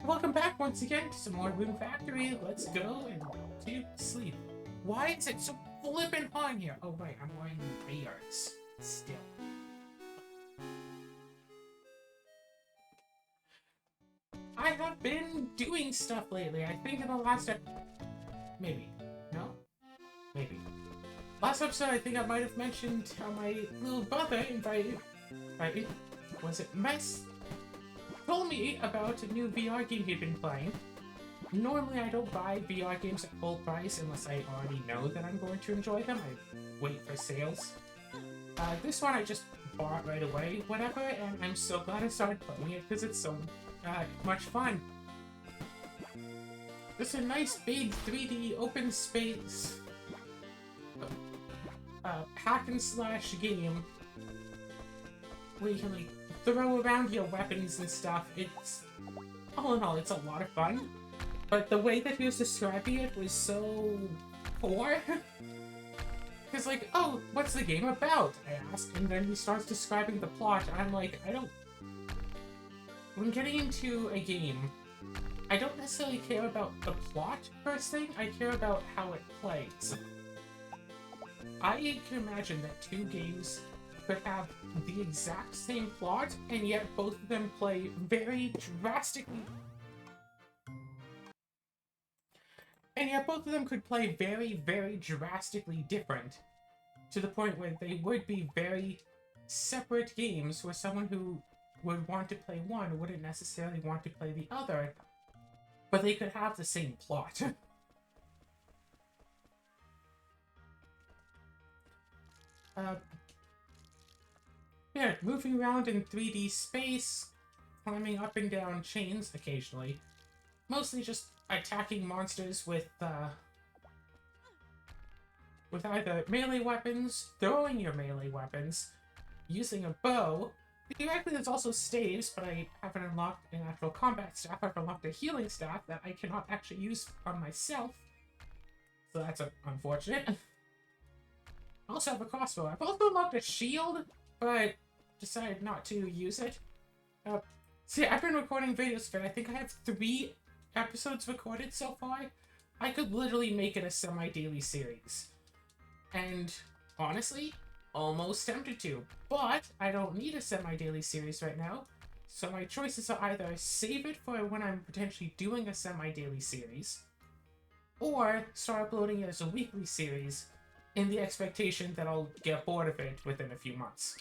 Welcome back once again to some more Rune Factory. Let's go and to sleep. Why is it so flippin' hot in here? Oh right, I'm wearing ears still. I have been doing stuff lately. I think in the last maybe. No? Maybe. Last episode I think I might have mentioned how my little brother invited was it Mess told me about a new VR game he'd been playing. Normally, I don't buy VR games at full price unless I already know that I'm going to enjoy them. I wait for sales. This one I just bought right away, whatever, and I'm so glad I started playing it because it's so much fun. It's a nice big 3D open space hack and slash game where you can like throw around your weapons and stuff. It's all in all, it's a lot of fun. But the way that he was describing it was so poor. Because like, oh, what's the game about? I asked, and then he starts describing the plot, and I'm like, when getting into a game, I don't necessarily care about the plot first thing, I care about how it plays. I can imagine that two games could have the exact same plot, and yet both of them play very drastically. And yet both of them could play very, very drastically different, to the point where they would be very separate games where someone who would want to play one wouldn't necessarily want to play the other, but they could have the same plot. Yeah, moving around in 3D space, climbing up and down chains occasionally, mostly just attacking monsters with either melee weapons, throwing your melee weapons, using a bow. Theoretically, there's also staves, but I haven't unlocked an actual combat staff. I've unlocked a healing staff that I cannot actually use on myself, so that's unfortunate. I also have a crossbow. I've also unlocked a shield, but decided not to use it. See, I've been recording videos for it. I think I have 3 episodes recorded so far. I could literally make it a semi-daily series. And honestly, almost tempted to. But I don't need a semi-daily series right now. So my choices are either save it for when I'm potentially doing a semi-daily series, or start uploading it as a weekly series in the expectation that I'll get bored of it within a few months.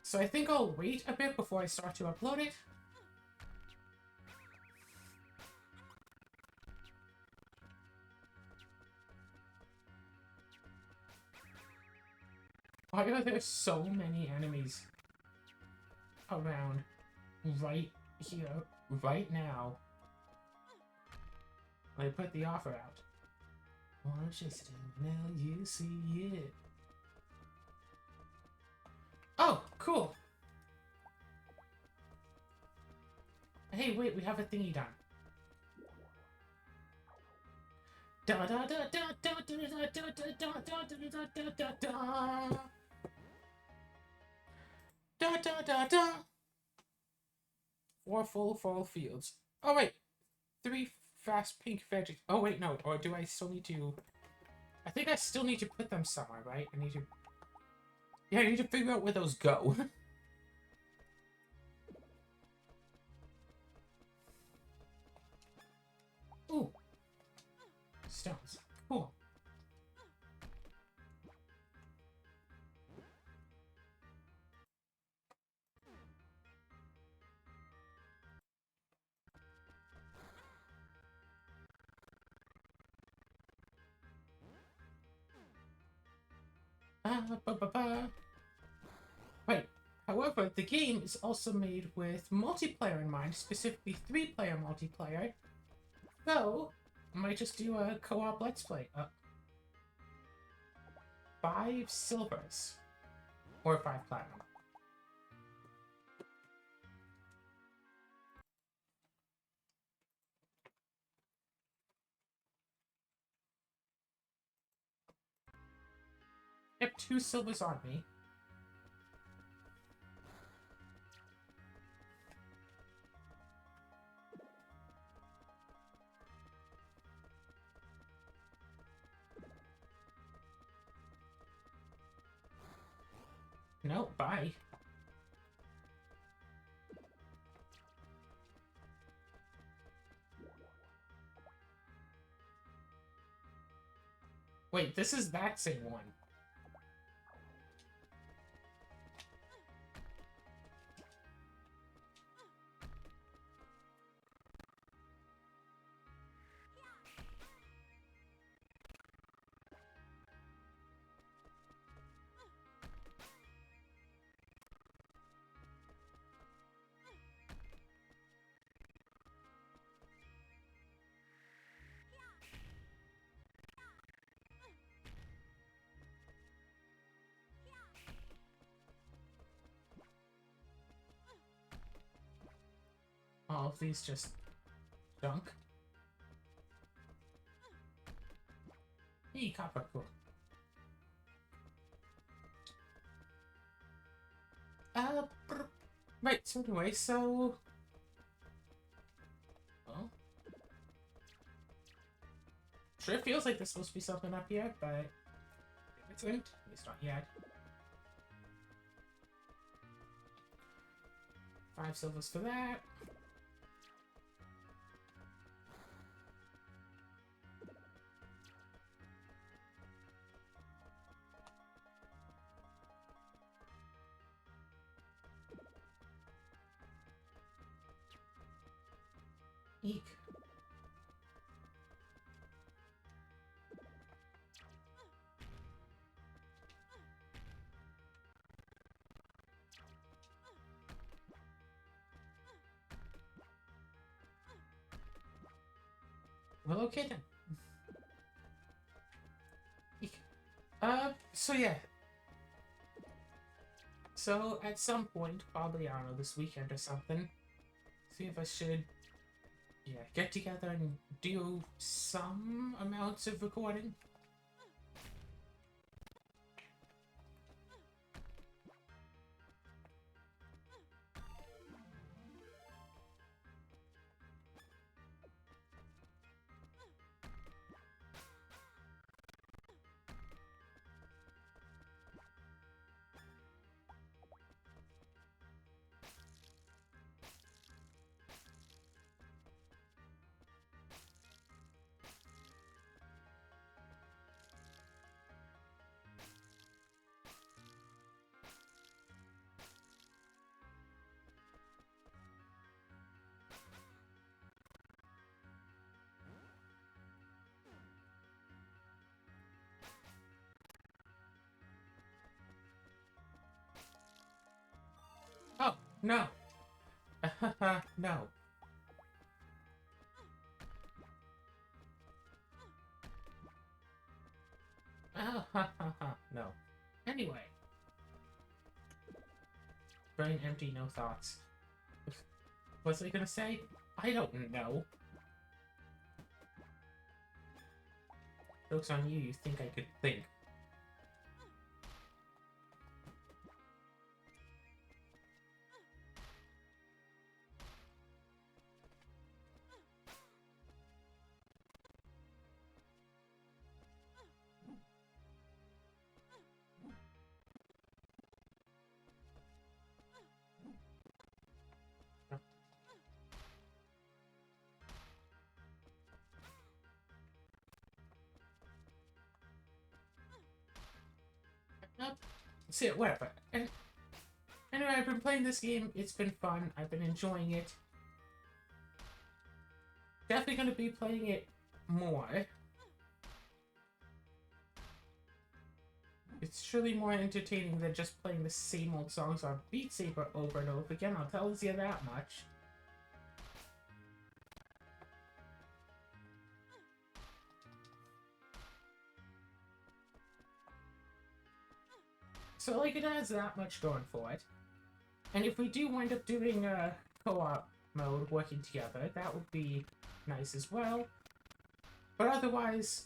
So I think I'll wait a bit before I start to upload it. Why are there so many enemies around right here, right now? They put the offer out. Watch it, now you see it. Oh, cool. Hey, wait, we have a thingy done. Da da da da da da da da da da da da da. Da da da da. 4 full fall fields. Oh wait, 3 fast pink veggies. Oh wait, no. Or do I still need to? I think I still need to put them somewhere, right? I need to. Yeah, I need to figure out where those go. Ooh, stones. Cool. Ba, ba, ba. Right. However, the game is also made with multiplayer in mind, specifically 3-player multiplayer. So, I might just do a co-op let's play. 5 silvers. Or 5 platinum. Yep, 2 silvers on me. No, bye. Wait, this is that same one. All of these just junk. Hey, copper, cool. Right, so anyway, so... Well... Sure feels like there's supposed to be something up here, but... It isn't. At least not yet. 5 silvers for that. Eek. Well, okay then. Eek. So yeah. So at some point, probably, I don't know, this weekend or something, see if I should, yeah, get together and do some amounts of recording. Oh, no. No. No. Anyway. Brain empty, no thoughts. What's I gonna say? I don't know. Joke's on you, you think I could think. See, whatever. Anyway, I've been playing this game. It's been fun. I've been enjoying it. Definitely going to be playing it more. It's surely more entertaining than just playing the same old songs on Beat Saber over and over again. I'll tell you that much. So, like, it has that much going for it. And if we do wind up doing a co-op mode, working together, that would be nice as well. But otherwise...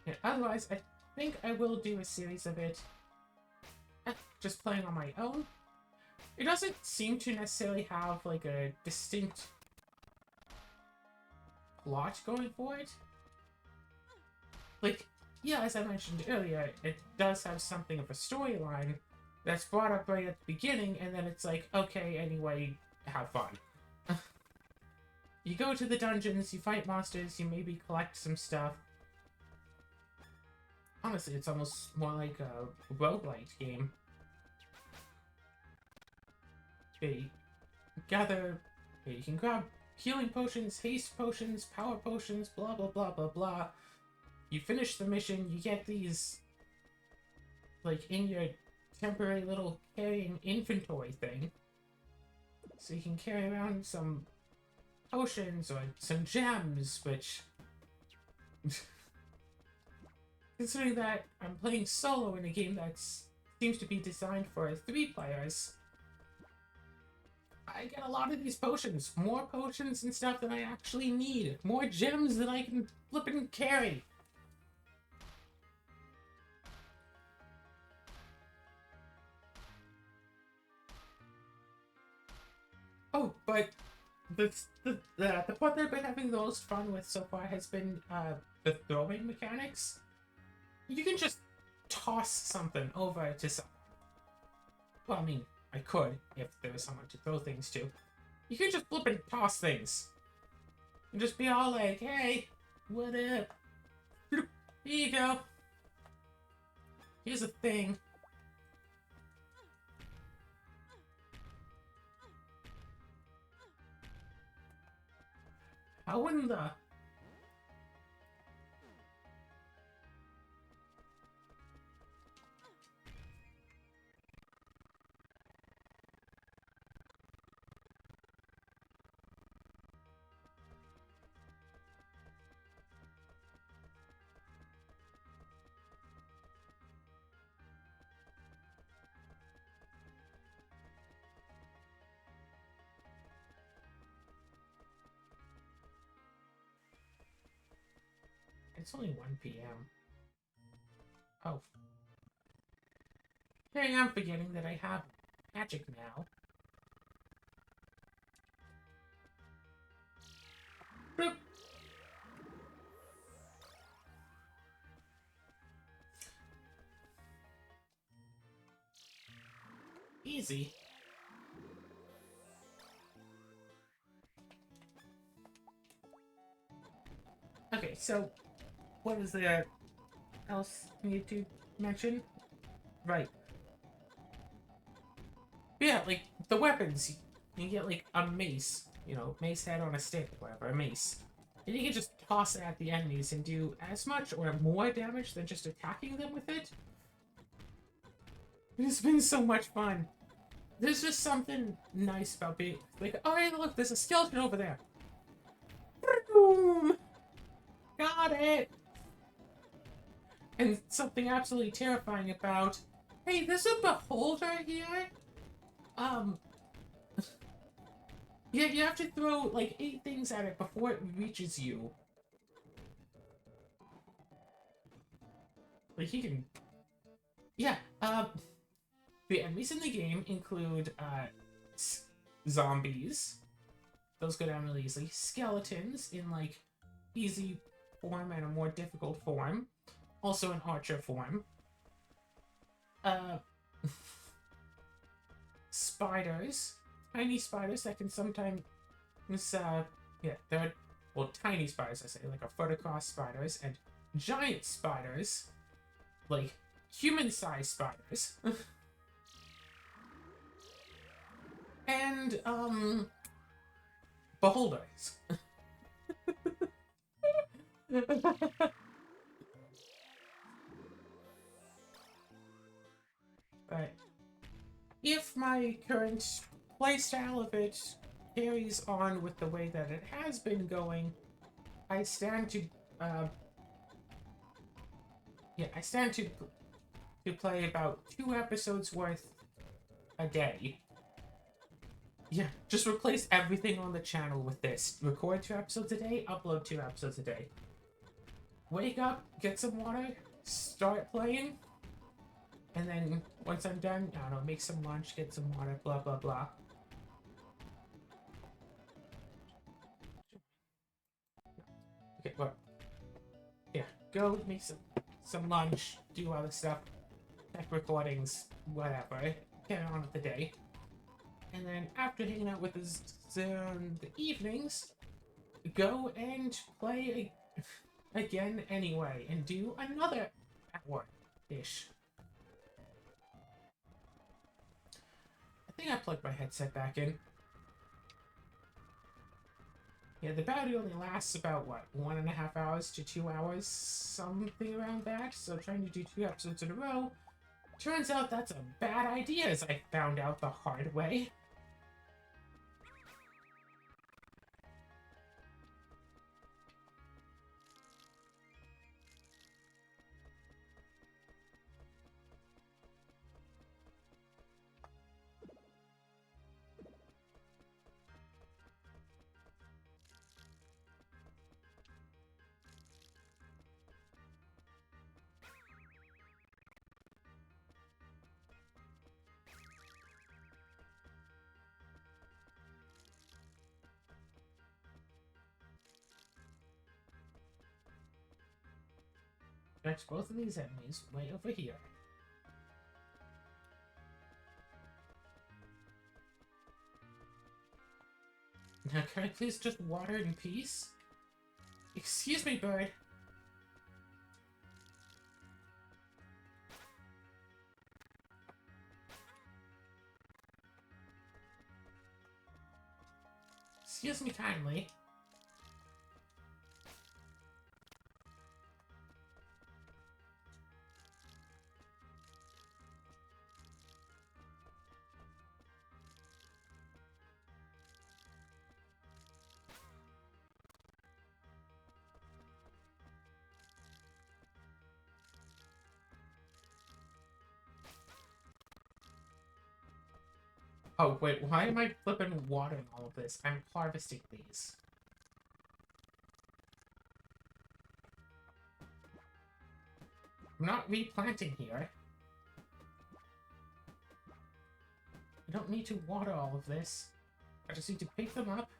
Yeah, otherwise, I think I will do a series of it just playing on my own. It doesn't seem to necessarily have, like, a distinct plot going for it. Like, yeah, as I mentioned earlier, it does have something of a storyline that's brought up right at the beginning, and then it's like, okay, anyway, have fun. You go to the dungeons, you fight monsters, you maybe collect some stuff. Honestly, it's almost more like a roguelite game. They gather, you can grab healing potions, haste potions, power potions, blah blah blah blah blah. You finish the mission, you get these, like, in your temporary little carrying inventory thing. So you can carry around some potions or some gems, which, considering that I'm playing solo in a game that seems to be designed for 3 players, I get a lot of these potions. More potions and stuff than I actually need. More gems than I can flip and carry. Oh, but the part that I've been having the most fun with so far has been the throwing mechanics. You can just toss something over to someone. Well, I mean, I could if there was someone to throw things to. You can just flip and toss things. And just be all like, hey, what up? Here you go. Here's a thing. How in the... It's only 1 p.m. Oh. Hey, I'm forgetting that I have magic now. Boop. Easy. Okay, so what is there else need to mention? Right. Yeah, like the weapons. You get like a mace, you know, mace head on a stick, whatever, a mace. And you can just toss it at the enemies and do as much or more damage than just attacking them with it. It's been so much fun. There's just something nice about being like, oh hey, look, there's a skeleton over there. Boom! Got it! And something absolutely terrifying about, hey, there's a beholder here. Yeah, you have to throw like 8 things at it before it reaches you. Like you can, yeah. The enemies in the game include zombies. Those go down really easily. Skeletons in like easy form and a more difficult form. Also in archer form. Spiders. Tiny spiders that can sometimes, yeah, they're, well, tiny spiders, I say, like a foot across spiders, and giant spiders, like human-sized spiders. And, beholders. But if my current playstyle of it carries on with the way that it has been going, I stand to, yeah, I stand to play about 2 episodes worth a day. Yeah, just replace everything on the channel with this. Record 2 episodes a day, upload 2 episodes a day. Wake up, get some water, start playing, and then once I'm done, I don't know, make some lunch, get some water, blah blah blah. Okay, well, yeah, go make some some lunch, do other stuff, check recordings, whatever, get on with the day. And then after hanging out with us in the evenings, go and play again anyway, and do another hour-ish. I think I plugged my headset back in. Yeah, the battery only lasts about, what, 1.5 hours to 2 hours? Something around that. So trying to do 2 episodes in a row, turns out that's a bad idea, as I found out the hard way. Next, both of these enemies way over here. Now, can I please just water in peace? Excuse me, bird. Excuse me kindly. Oh, wait, why am I flipping watering all of this? I'm harvesting these. I'm not replanting here. I don't need to water all of this. I just need to pick them up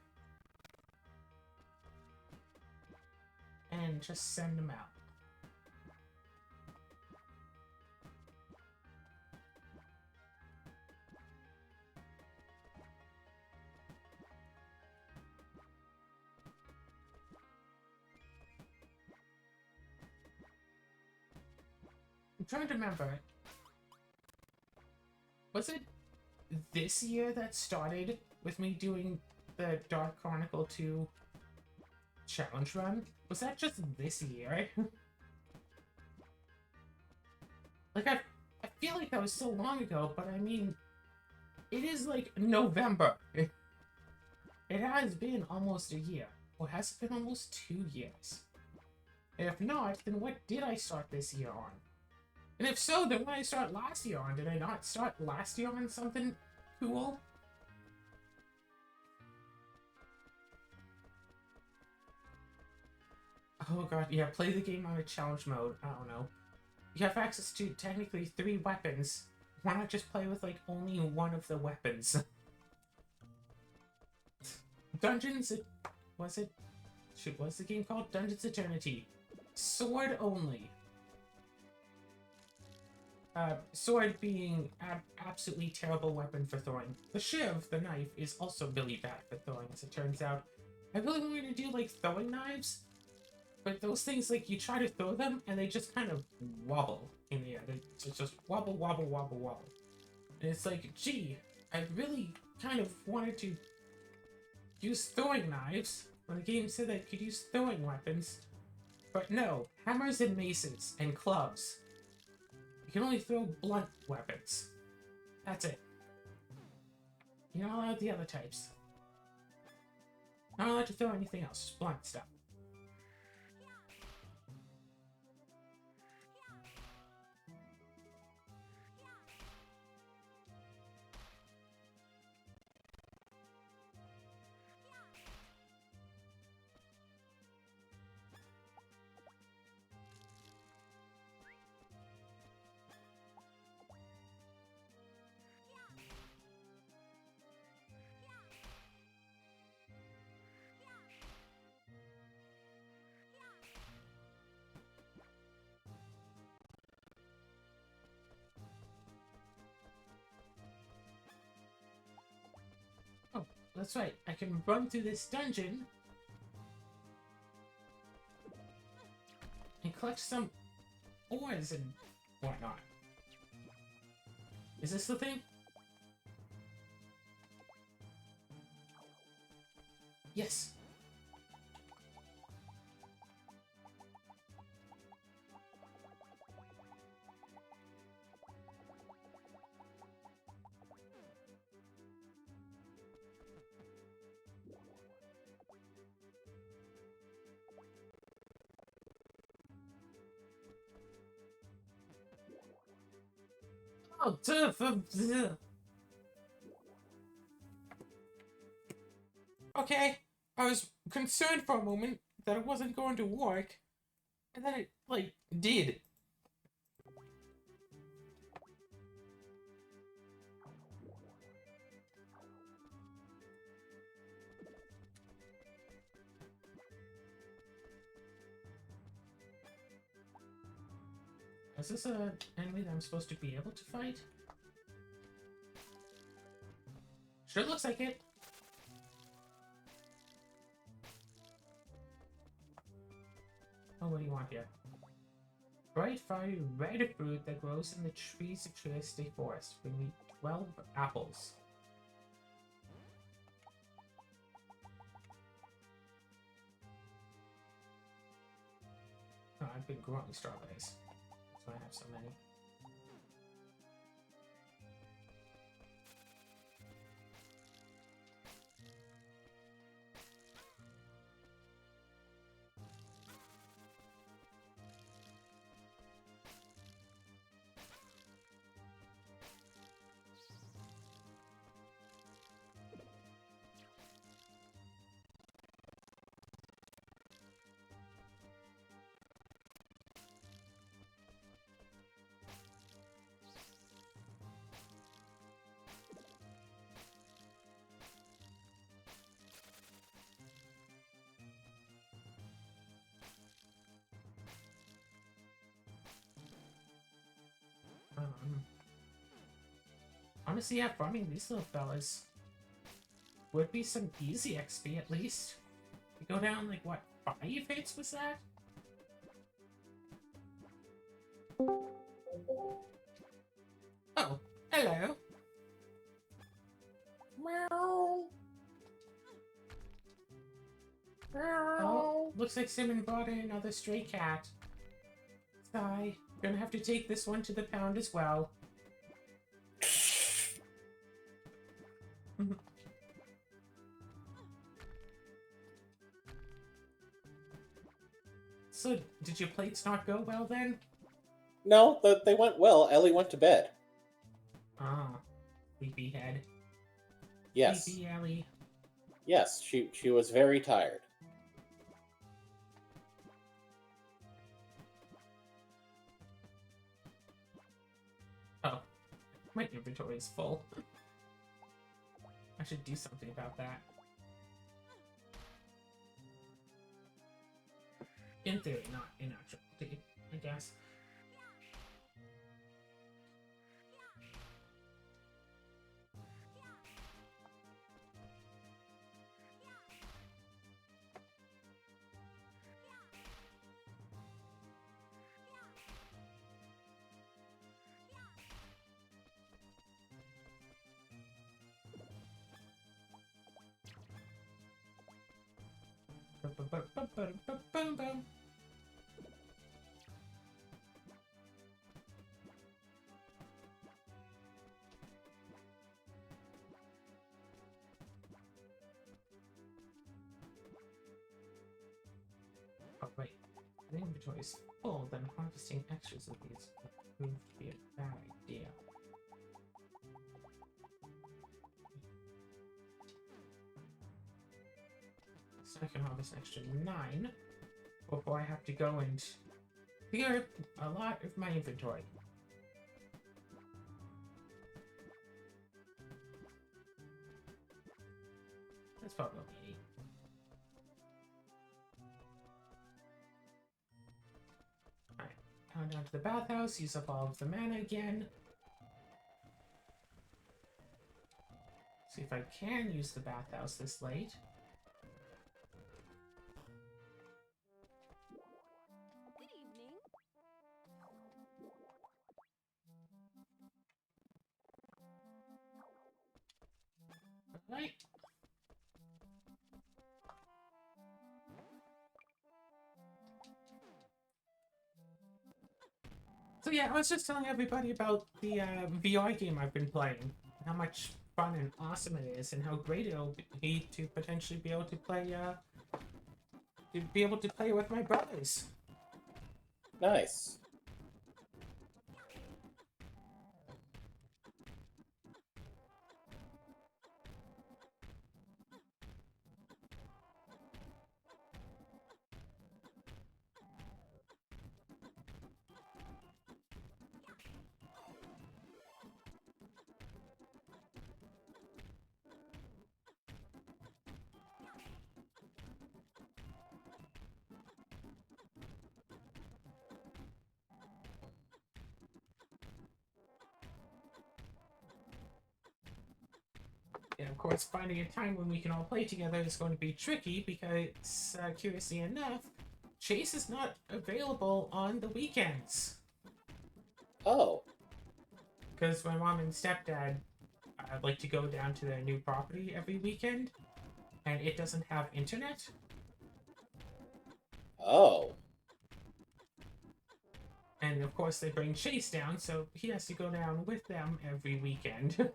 and just send them out. I'm trying to remember. Was it this year that started with me doing the Dark Chronicle 2 challenge run? Was that just this year? Like, I feel like that was so long ago, but I mean, it is like November. It has been almost a year. Or has it been almost 2 years? If not, then what did I start this year on? And if so, then what did I start last year on? Did I not start last year on something cool? Oh god, yeah, play the game on a challenge mode. I don't know. You have access to technically 3 weapons. Why not just play with, like, only one of the weapons? Dungeons... Was it? Shoot, what's the game called? Dungeons Eternity. Sword only. Sword being absolutely terrible weapon for throwing. The shiv, the knife, is also really bad for throwing, as it turns out. I really wanted to do, like, throwing knives, but those things, like, you try to throw them, and they just kind of wobble in the air. They just wobble, wobble, wobble, wobble. And it's like, gee, I really kind of wanted to use throwing knives when the game said that I could use throwing weapons. But no, hammers and maces and clubs. You can only throw blunt weapons. That's it. You're not allowed the other types. Not allowed to throw anything else, just blunt stuff. that's right. I can run through this dungeon and collect some ores and whatnot. Is this the thing? Yes. Oh, okay. I was concerned for a moment that it wasn't going to work, and then it, like, did. Is this an enemy that I'm supposed to be able to fight? Sure looks like it. Oh, what do you want here? Bright, fiery red fruit that grows in the trees of Trieste Forest. We need 12 apples. Oh, I've been growing strawberries. That's why I have so many. Honestly, yeah, farming these little fellas would be some easy XP at least. You go down, like, what, 5 hits was that? Oh, hello. Meow. Oh, looks like Simon brought in another stray cat. Sigh, gonna have to take this one to the pound as well. So, did your plates not go well then? No, they went well. Ellie went to bed. Ah, sleepyhead. Yes. Sleepy Ellie. Yes, she was very tired. Oh, my inventory is full. I should do something about that. In theory, not in actuality, I guess. Boom. Oh wait, the inventory is full, then harvesting extras of these would prove to be a bad idea. So I can harvest an extra 9 before I have to go and clear a lot of my inventory. That's probably only 8. Alright, now down to the bathhouse, use up all of the mana again. See if I can use the bathhouse this late. Good evening. Right. So yeah, I was just telling everybody about the VR game I've been playing, how much fun and awesome it is, and how great it'll be to potentially be able to play with my brothers. Nice. And of course, finding a time when we can all play together is going to be tricky because, curiously enough, Chase is not available on the weekends. Oh. Because my mom and stepdad like to go down to their new property every weekend, and it doesn't have internet. Oh. And of course, they bring Chase down, so he has to go down with them every weekend.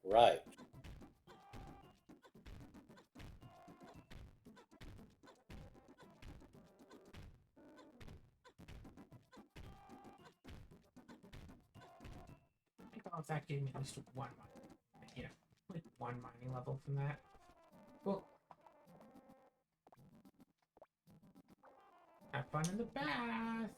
Right. Oh, that gave me at least one mining. Yeah, like one mining level from that. Well, have fun in the bath.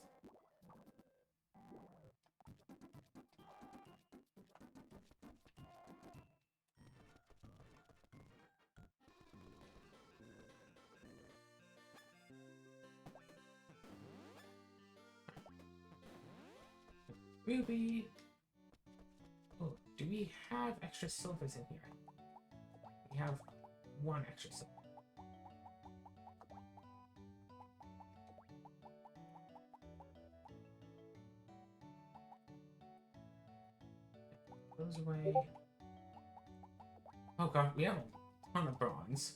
Ruby. Oh, do we have extra silvers in here? We have one extra silver. Those away. Oh god, we have a ton of bronze.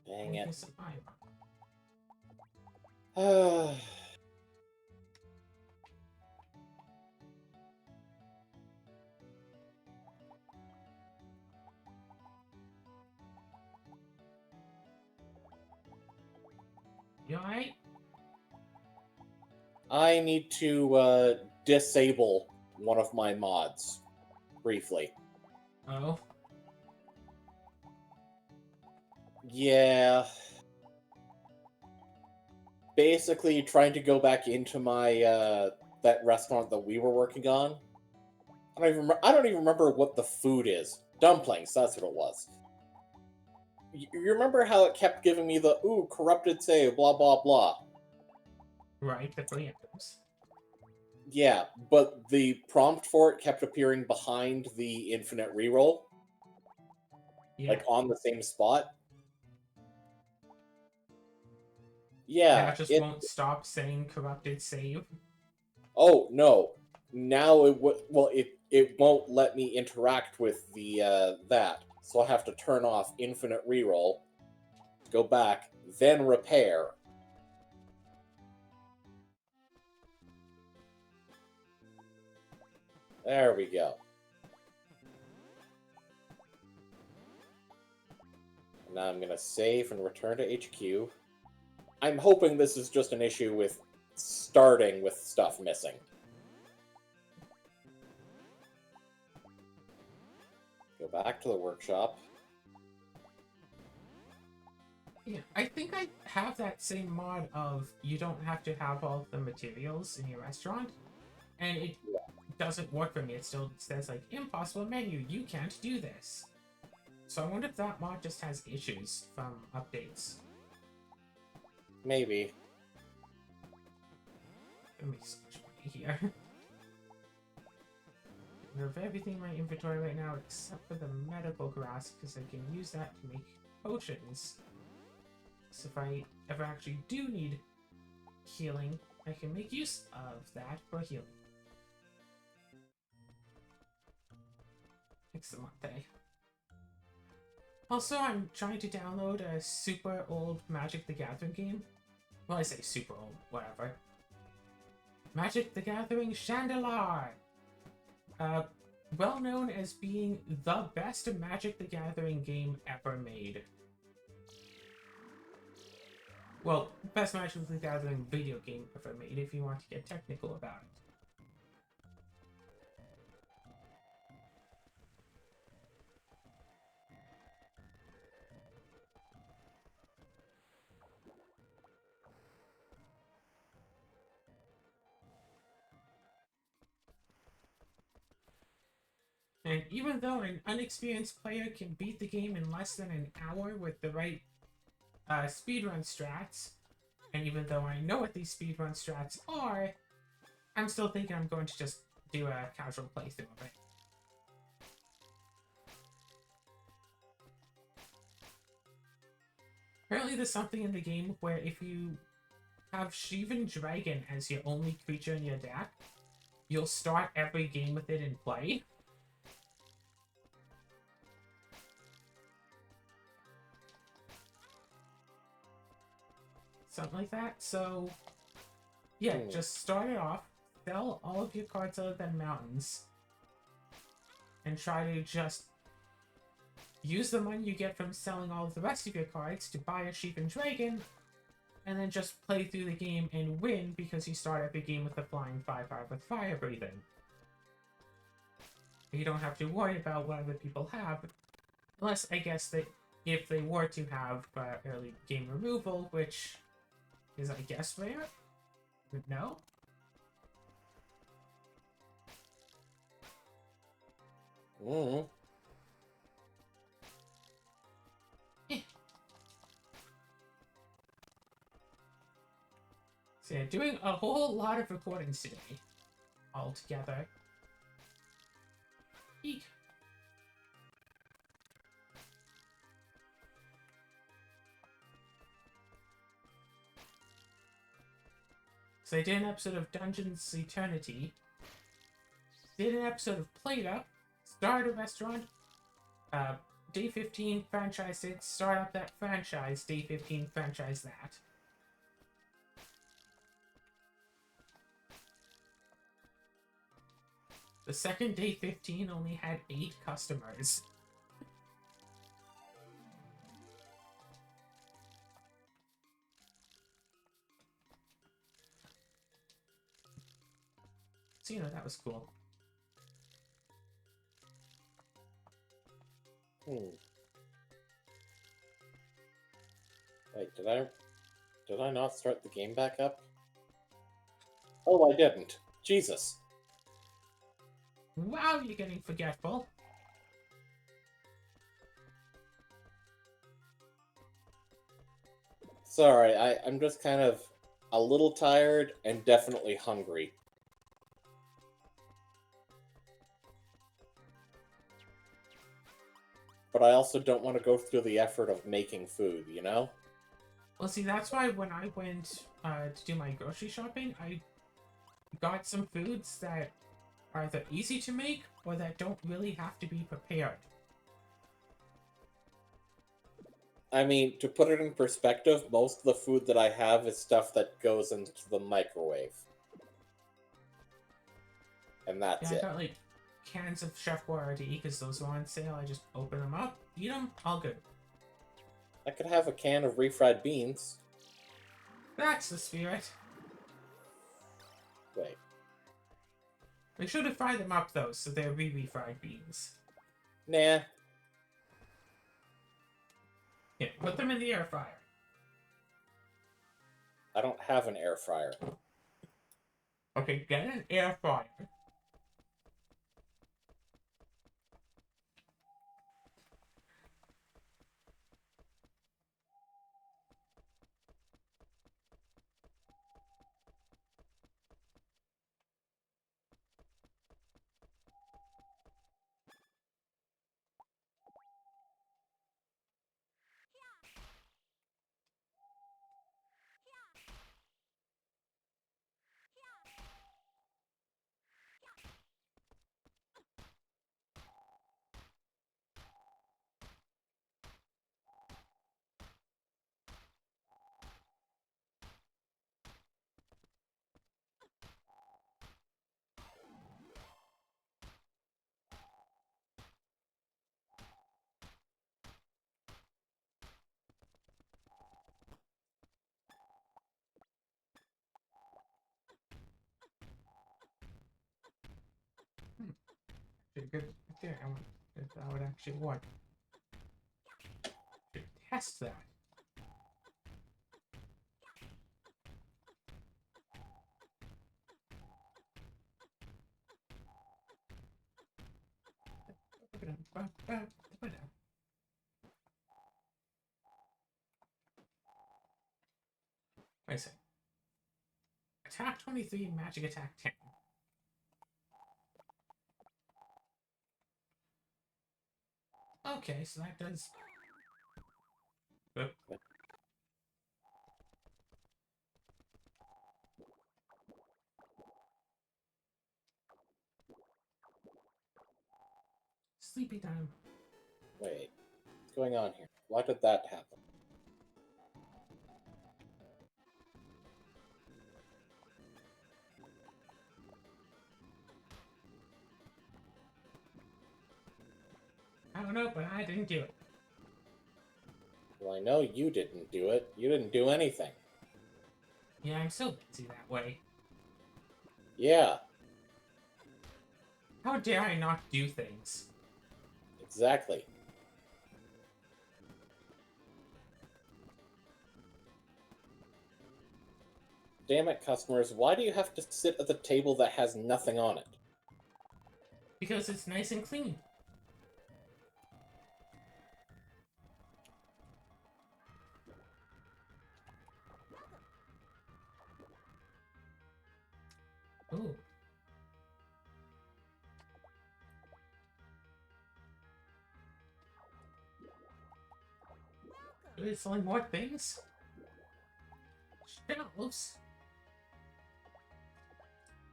Dang We it. get some iron. You alright? I need to disable one of my mods briefly. Oh. Yeah. Basically trying to go back into my that restaurant that we were working on. I don't even remember what the food is. Dumplings, that's what it was. You remember how it kept giving me the ooh, corrupted save, blah blah blah. Right, the preemptives. Yeah, but the prompt for it kept appearing behind the infinite reroll. Yeah. Like on the same spot. And Yeah, it just it. won't stop saying corrupted save. Oh no! Now it won't let me interact with the that, so I have to turn off infinite reroll, go back, then repair. There we go. Now I'm gonna save and return to HQ. I'm hoping this is just an issue with starting with stuff missing. Go back to the workshop. Yeah, I think I have that same mod of you don't have to have all the materials in your restaurant, and it doesn't work for me. It still says like impossible menu, you can't do this. So I wonder if that mod just has issues from updates. Maybe. Let me search money here. Remove everything in my inventory right now except for the medical grass because I can use that to make potions. So if I ever actually do need healing, I can make use of that for healing. Excellent. Also, I'm trying to download a super old Magic the Gathering game. Well, I say super old, whatever. Magic the Gathering Chandelar! Well known as being the best Magic the Gathering game ever made. Well, best Magic the Gathering video game ever made, if you want to get technical about it. And even though an unexperienced player can beat the game in less than an hour with the right speedrun strats, and even though I know what these speedrun strats are, I'm still thinking I'm going to just do a casual playthrough of it. Apparently there's something in the game where if you have Shivan Dragon as your only creature in your deck, you'll start every game with it in play. Something like that. So, yeah, just start it off, sell all of your cards other than mountains, and try to just use the money you get from selling all of the rest of your cards to buy a Shivan Dragon, and then just play through the game and win because you start every game with a flying 5/5 with fire breathing. You don't have to worry about what other people have, unless I guess that if they were to have early game removal, which is I guess rare? No? Mm-hmm. So yeah, doing a whole lot of recordings today, all together. Eek. So I did an episode of Dungeons Eternity, did an episode of Played Up, started a restaurant, Day 15 franchised it, start up that franchise, Day 15 franchise that. The second Day 15 only had 8 customers. So, you know, that was cool. Wait, did I not start the game back up? Oh, I didn't. Jesus. Wow, you're getting forgetful. Sorry, I'm just kind of a little tired and definitely hungry. But I also don't want to go through the effort of making food, you know? Well, see, that's why when I went to do my grocery shopping, I got some foods that are either easy to make or that don't really have to be prepared. I mean, to put it in perspective, most of the food that I have is stuff that goes into the microwave. And that's Yeah, I it. got like cans of Chef Boyardee because those were on sale. I just open them up, eat them, all good. I could have a can of refried beans. That's the spirit. Wait. They should have fried them up though, so they're re-refried beans. Nah. Yeah, put them in the air fryer. I don't have an air fryer. Okay, get an air fryer. Good. There, I want if that would actually work. Test that. Wait a second. Attack 23, magic attack 10. Okay, so that does. Sleepy time. Wait, what's going on here? Why did that happen? I don't know, but I didn't do it. Well, I know you didn't do it. You didn't do anything. Yeah, I'm so lazy that way. Yeah, How dare I not do things? exactly. Damn it, customers, why do you have to sit at the table that has nothing on it? Because it's nice and clean. Ooh. Are they selling more things? Shelves?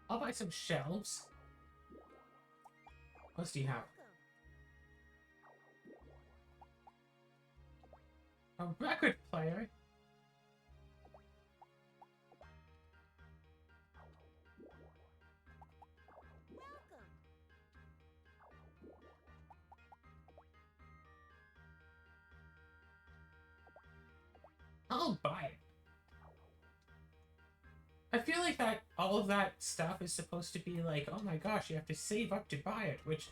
I'll buy some shelves. What else do you have? A record player? I'll buy it. I feel like that all of that stuff is supposed to be like, oh my gosh, you have to save up to buy it, which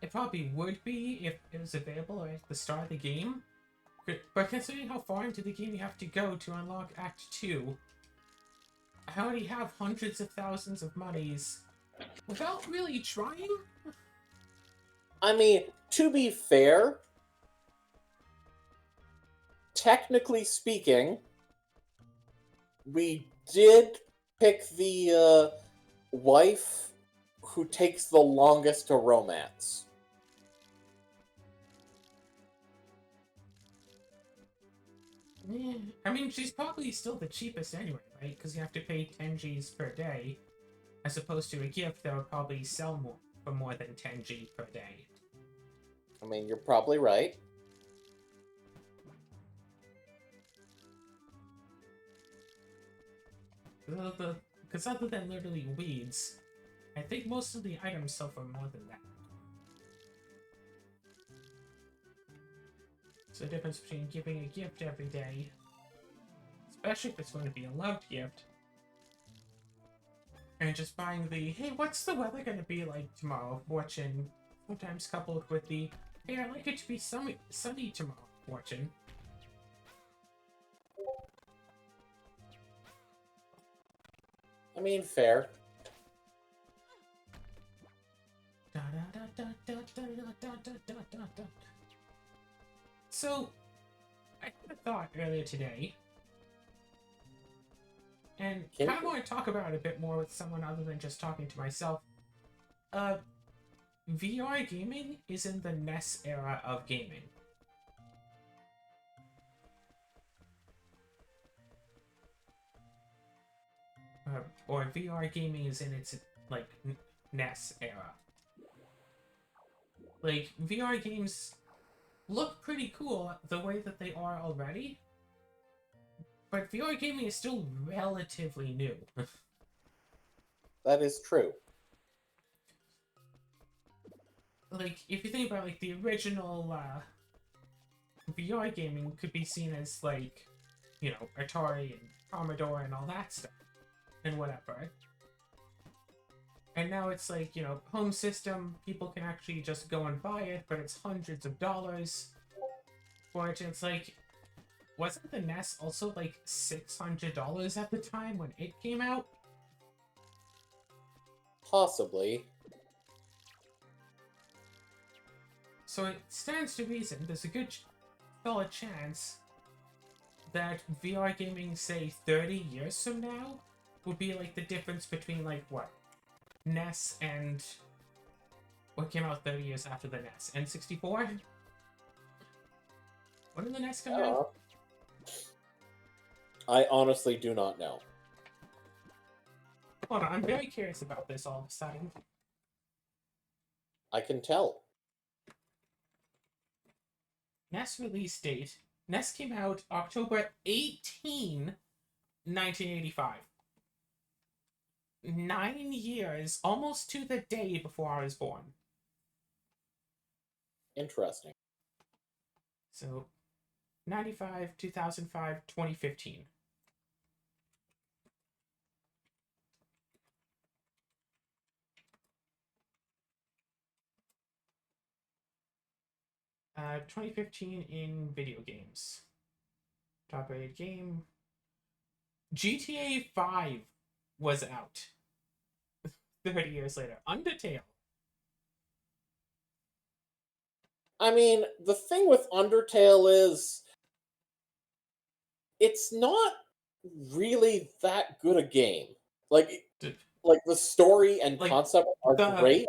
it probably would be if it was available at the start of the game. But considering how far into the game you have to go to unlock Act 2, I already have hundreds of thousands of monies without really trying. I mean, to be fair, technically speaking, we did pick the wife who takes the longest to romance. Yeah, I mean, she's probably still the cheapest anyway, right? Because you have to pay 10 Gs per day, as opposed to a gift that would probably sell more for more than 10 G per day. I mean, you're probably right. Because other than literally weeds, I think most of the items sell for more than that. It's the difference between giving a gift every day, especially if it's going to be a loved gift, and just buying the, hey, what's the weather going to be like tomorrow fortune, sometimes coupled with the, hey, I'd like it to be sunny tomorrow fortune. I mean, fair. So, I had a thought earlier today, and Can kind of you- want to talk about it a bit more with someone other than just talking to myself. Uh, VR gaming is in the NES era of gaming. Or VR gaming is in its, like, NES era. Like, VR games look pretty cool the way that they are already, but VR gaming is still relatively new. That is true. Like, if you think about, like, the original, VR gaming could be seen as, like, you know, Atari and Commodore and all that stuff, and whatever. And now it's like, you know, home system, people can actually just go and buy it, but it's hundreds of dollars for it. It's like, wasn't the NES also like $600 at the time when it came out? Possibly. So it stands to reason there's a good solid chance that VR gaming, say 30 years from now, will be like the difference between like what? NES and what came out 30 years after the NES? N64? When did the NES come out? I honestly do not know. Hold on, I'm very curious about this all of a sudden. I can tell. NES release date. NES came out October 18, 1985. 9 years, almost to the day before I was born. Interesting. So, 95, 2005, 2015. Uh, 2015 in video games. Top rated game. GTA 5 was out 30 years later. Undertale. I mean, the thing with Undertale is it's not really that good a game. Like, Dude. like the story and Like, concept are the- great.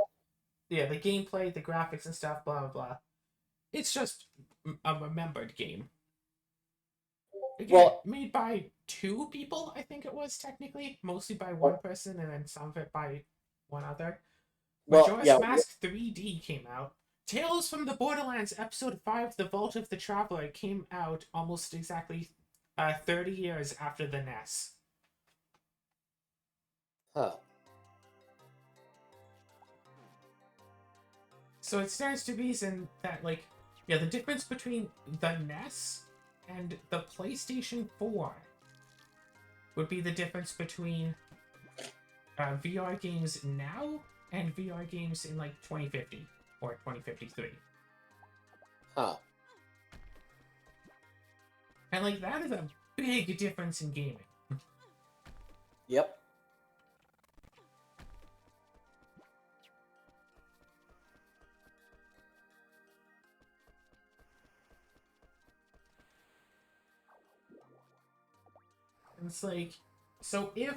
Yeah, the gameplay, the graphics and stuff, blah, blah, blah. It's just a remembered game. Again, Well, made by 2 people, I think it was, technically. Mostly by one person, and then some of it by one other. Majora's yeah, Mask 3D came out. Tales from the Borderlands Episode 5, The Vault of the Traveler, came out almost exactly 30 years after the NES. huh. So it stands to reason that, like, yeah, the difference between the NES and the PlayStation 4 would be the difference between VR games now and VR games in, like, 2050 or 2053. Huh. And, like, that is a big difference in gaming. Yep. And it's like, so if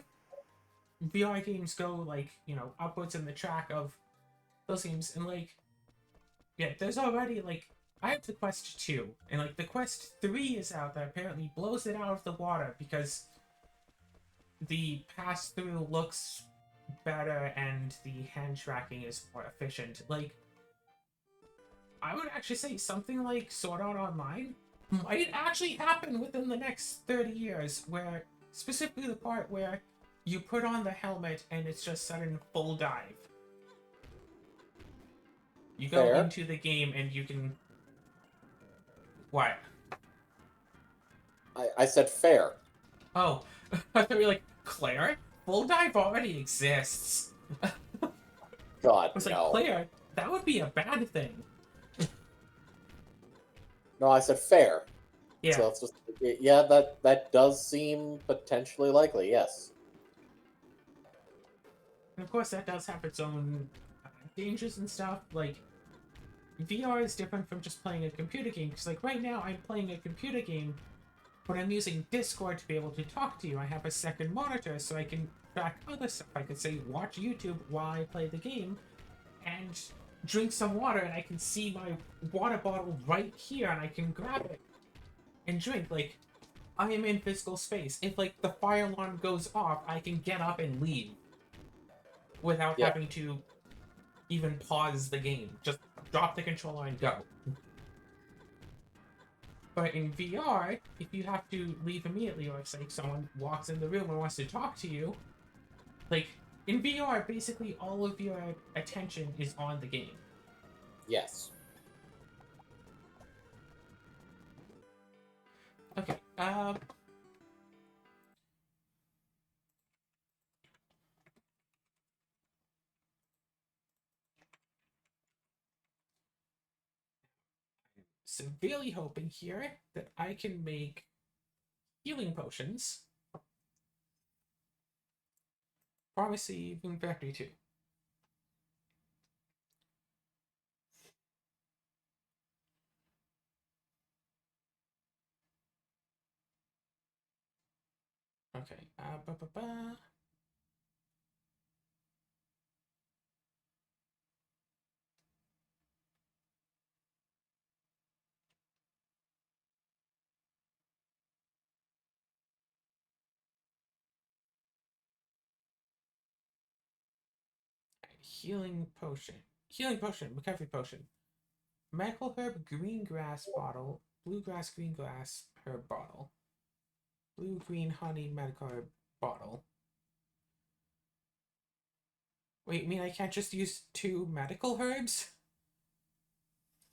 VR games go, like, you know, upwards in the track of those games, and, like, yeah, there's already, like, I have the Quest 2, and, like, the Quest 3 is out that apparently blows it out of the water because the pass-through looks better and the hand tracking is more efficient. Like, I would actually say something like Sword Art Online might actually happen within the next 30 years, where, specifically the part where you put on the helmet and it's just sudden full dive. You go Fair. into the game and you can... What? I said fair. Oh, I thought you were like, Claire? Full dive already exists. God, I was no. like, Claire, that would be a bad thing. No, I said fair. Yeah. So it's just, yeah, that does seem potentially likely, yes. And of course, that does have its own dangers and stuff. Like, VR is different from just playing a computer game. Because, like, right now, I'm playing a computer game, but I'm using Discord to be able to talk to you. I have a second monitor, so I can track other stuff. I could say, watch YouTube while I play the game, and drink some water, and I can see my water bottle right here, and I can grab it and drink. Like, I am in physical space. If, like, the fire alarm goes off, I can get up and leave without Yeah. having to even pause the game. Just drop the controller and go. But in VR, if you have to leave immediately, or say someone walks in the room and wants to talk to you, like, in VR, basically all of your attention is on the game. Yes. Okay, severely hoping here that I can make healing potions. Pharmacy Boom Factory 2. Okay, healing potion. Healing potion, recovery potion. Medical herb, green grass bottle, bluegrass, green grass herb bottle, blue, green, honey, medical herb bottle. Wait, you mean I can't just use 2 medical herbs?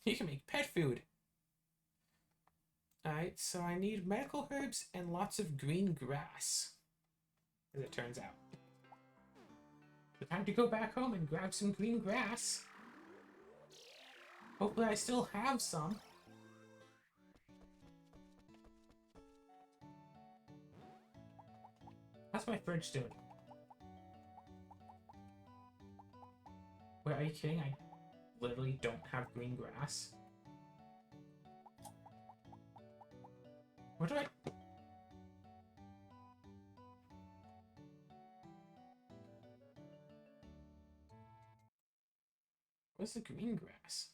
You can make pet food. Alright, so I need medical herbs and lots of green grass, as it turns out. The time to go back home and grab some green grass. Hopefully I still have some. How's my fridge doing? Wait, are you kidding? I literally don't have green grass. What do I... What's the green grass?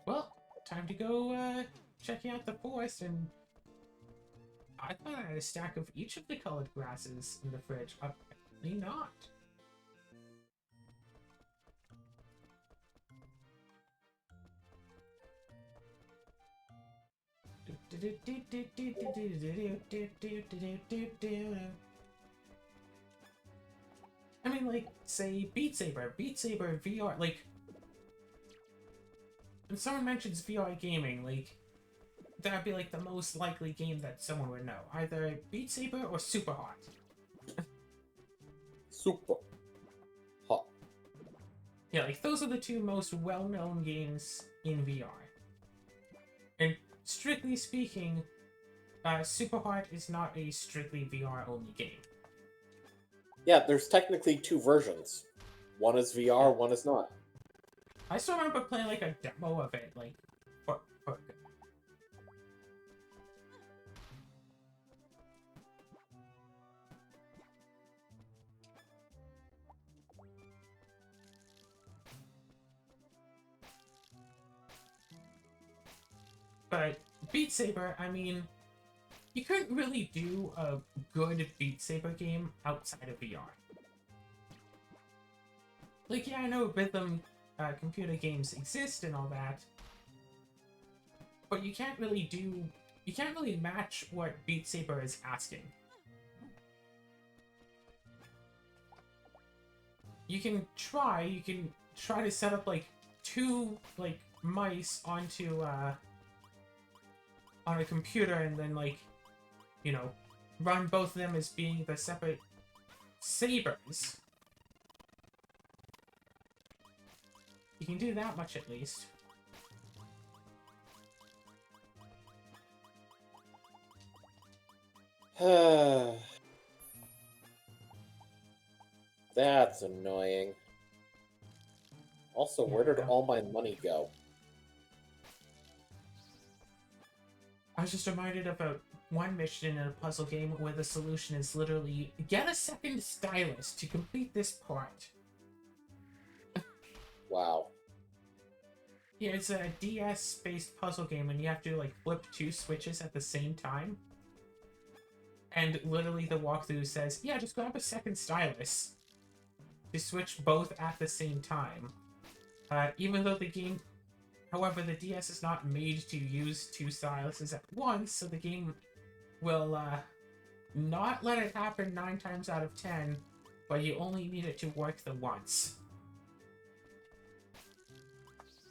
Well, time to go checking out the forest, and I thought I had a stack of each of the colored grasses in the fridge. Apparently not. I mean, like, say Beat Saber. Beat Saber VR, like, when someone mentions VR gaming, like, that would be, like, the most likely game that someone would know. Either Beat Saber or Super Hot. Super hot. Yeah, like, those are the 2 most well-known games in VR. And strictly speaking, Super Hot is not a strictly VR-only game. Yeah, there's technically 2 versions. One is VR, one is not. I still remember playing, like, a demo of it, like, for But Beat Saber, I mean, you couldn't really do a good Beat Saber game outside of VR. Like, yeah, I know rhythm computer games exist and all that, but you can't really match what Beat Saber is asking. You can try to set up, like, 2, like, mice onto, on a computer, and then, like, you know, run both of them as being the separate sabers. You can do that much at least. That's annoying. Also, where did Yeah. all my money go? I was just reminded of one mission in a puzzle game where the solution is literally get a second stylus to complete this part. Wow. Yeah, it's a DS-based puzzle game, and you have to like flip two switches at the same time. And literally, the walkthrough says, "Yeah, just grab a second stylus to switch both at the same time." Even though the game, however, the DS is not made to use two styluses at once, so the game will not let it happen 9 times out of 10, but you only need it to work the once.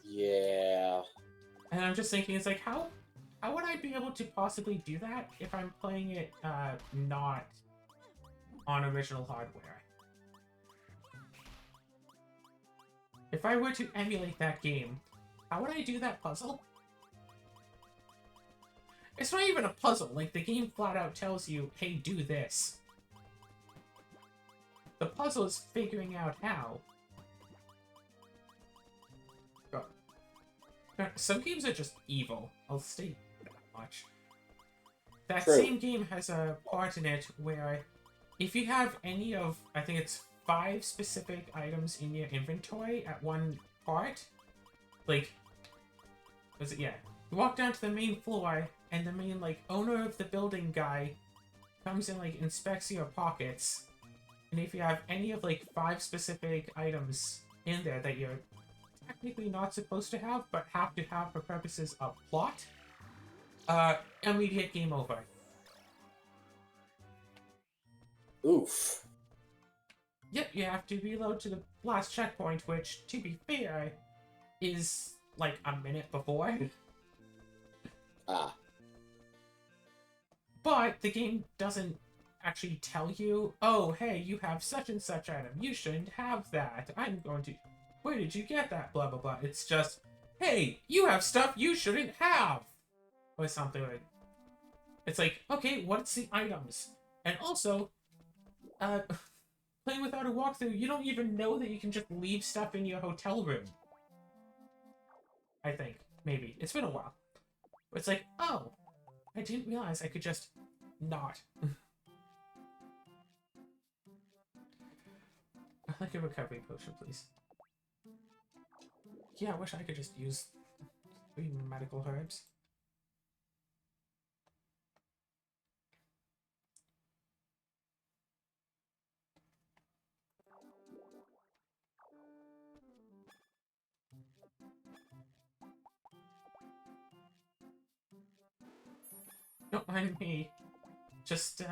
Yeah. And I'm just thinking, it's like, how would I be able to possibly do that if I'm playing it not on original hardware? If I were to emulate that game, how would I do that puzzle? It's not even a puzzle, like the game flat out tells you, hey, do this. The puzzle is figuring out how. Some games are just evil. I'll state that much. That True. same game has a part in it where if you have any of, I think it's 5 specific items in your inventory at one part, like, was it, yeah, you walk down to the main floor and the main, like, owner of the building guy comes and, like, inspects your pockets, and if you have any of, like, 5 specific items in there that you're technically not supposed to have, but have to have for purposes of plot, immediate game over. Oof. Yep, you have to reload to the last checkpoint, which, to be fair, is like a minute before. Ah. But the game doesn't actually tell you, oh, hey, you have such and such item. You shouldn't have that. I'm going to... Where did you get that? Blah, blah, blah. It's just, hey, you have stuff you shouldn't have. Or something like... It's like, okay, what's the items? And also, playing without a walkthrough, you don't even know that you can just leave stuff in your hotel room. I think. Maybe. It's been a while. But it's like, oh, I didn't realize I could just not. I'd like a recovery potion, please. Yeah, I wish I could just use 3 medical herbs. Don't mind me. Just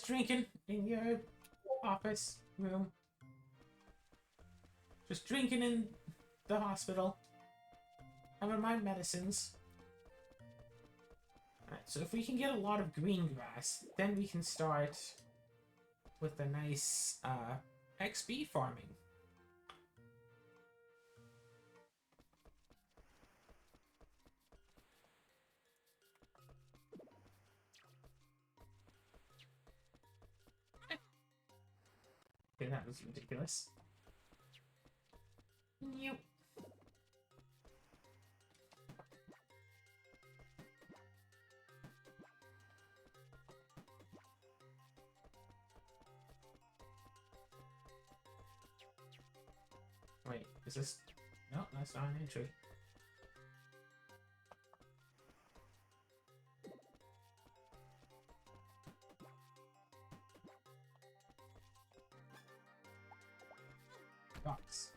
drinking in your office room. Just drinking in the hospital. Having my medicines. Alright, so if we can get a lot of green grass, then we can start with a nice XP farming. Okay, that was ridiculous. Yep. Wait, is this... No, that's not an entry. Box.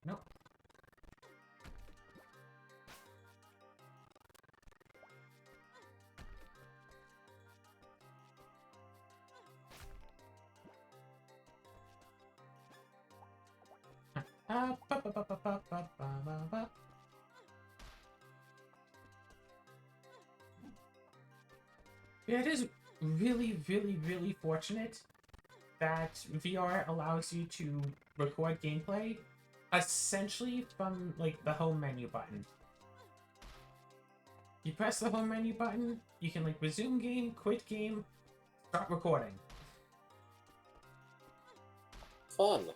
Nope. Ba, ba, ba, ba, ba, ba, ba, ba. Yeah, it is really, really, really fortunate that VR allows you to record gameplay essentially from like the home menu button. You press the home menu button, you can like resume game, quit game, start recording. Fun.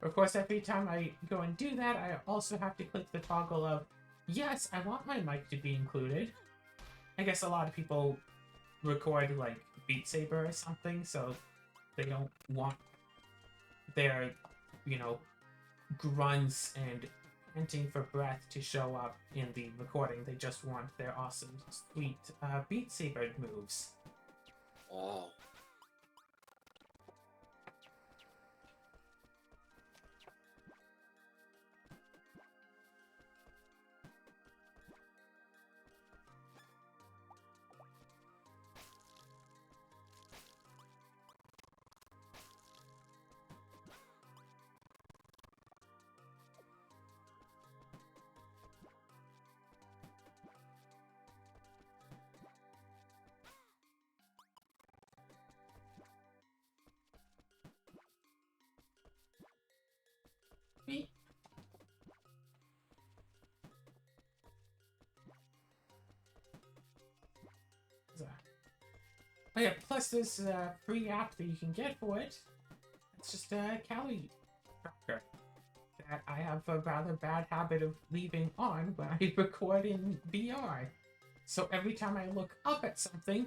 Of course, every time I go and do that, I also have to click the toggle of, yes, I want my mic to be included. I guess a lot of people record like Beat Saber or something, so they don't want their, you know, grunts and panting for breath to show up in the recording. They just want their awesome, sweet Beat Saber moves. Ah. Beep. Oh yeah, plus there's a free app that you can get for it. It's just a calorie tracker that I have a rather bad habit of leaving on when I record in VR. So every time I look up at something,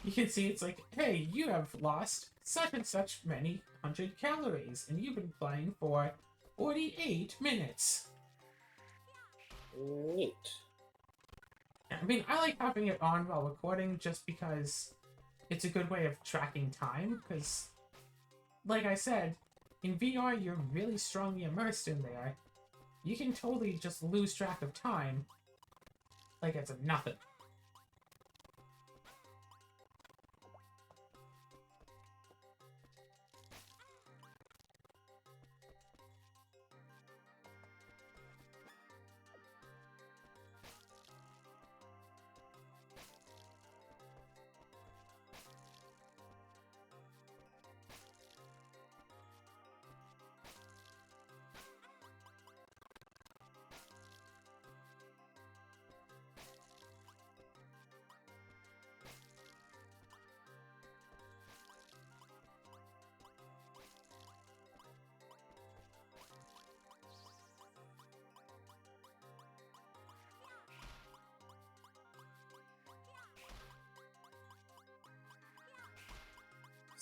you can see it's like, hey, you have lost such and such many 100 calories, and you've been playing for 48 minutes. Neat. I mean, I like having it on while recording just because it's a good way of tracking time, because, like I said, in VR, you're really strongly immersed in there. You can totally just lose track of time like it's nothing.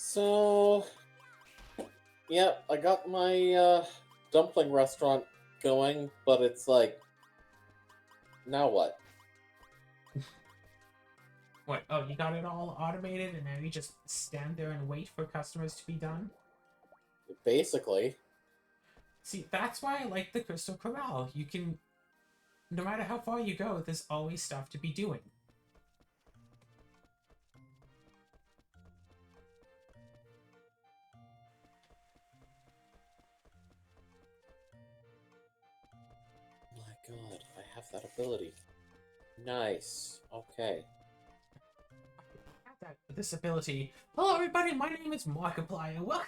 So, yeah, I got my dumpling restaurant going, but it's like, now what? What? Oh, you got it all automated and now you just stand there and wait for customers to be done? Basically. See, that's why I like the Crystal Corral. You can, no matter how far you go, there's always stuff to be doing. My god, I have that ability. Nice. Okay. This ability. Hello, everybody. My name is Markiplier. Welcome.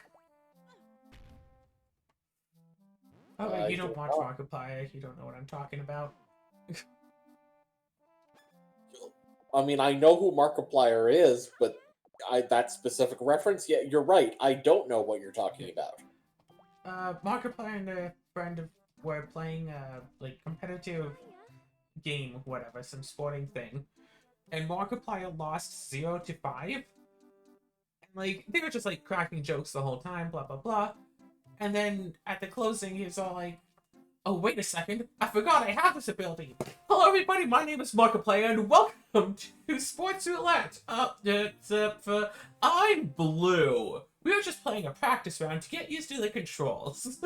Oh, wait, you don't watch Markiplier. You don't know what I'm talking about. I mean, I know who Markiplier is, but that specific reference, yeah, you're right. I don't know what you're talking about. Markiplier and a friend were playing like competitive game, whatever, some sporting thing, and Markiplier lost 0-5, and like they were just like cracking jokes the whole time, blah blah blah, and then at the closing, he was all like, "Oh wait a second, I forgot I have this ability. Hello everybody, my name is Markiplier, and welcome to Sports Roulette. I'm Blue. We were just playing a practice round to get used to the controls."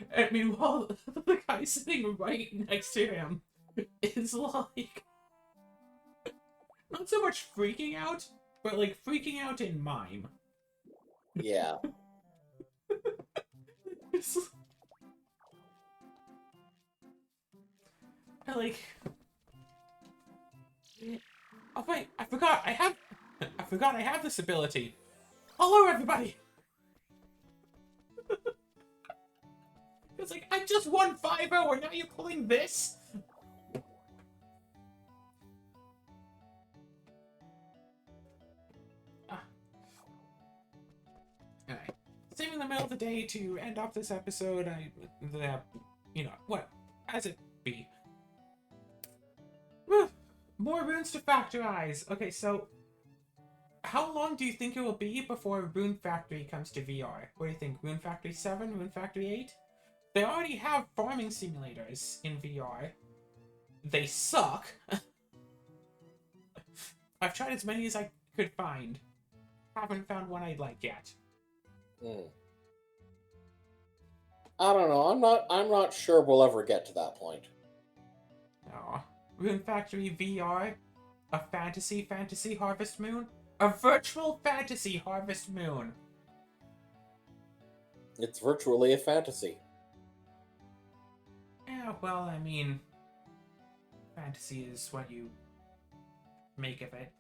And meanwhile, the guy sitting right next to him is like, not so much freaking out, but like freaking out in mime. Yeah. It's, Like, oh wait, I forgot I have this ability. Hello, everybody. It's like I just won 5-0, and now you're pulling this. Alright. Saving the middle of the day to end off this episode, you know, what? As it be. Whew. More runes to factorize! Okay, so... How long do you think it will be before Rune Factory comes to VR? What do you think? Rune Factory 7? Rune Factory 8? They already have farming simulators in VR. They suck! I've tried as many as I could find. Haven't found one I like yet. I don't know. I'm not sure we'll ever get to that point. Oh. Rune Factory VR? A fantasy Harvest Moon? A virtual fantasy Harvest Moon! It's virtually a fantasy. Yeah, well, I mean... Fantasy is what you make of it.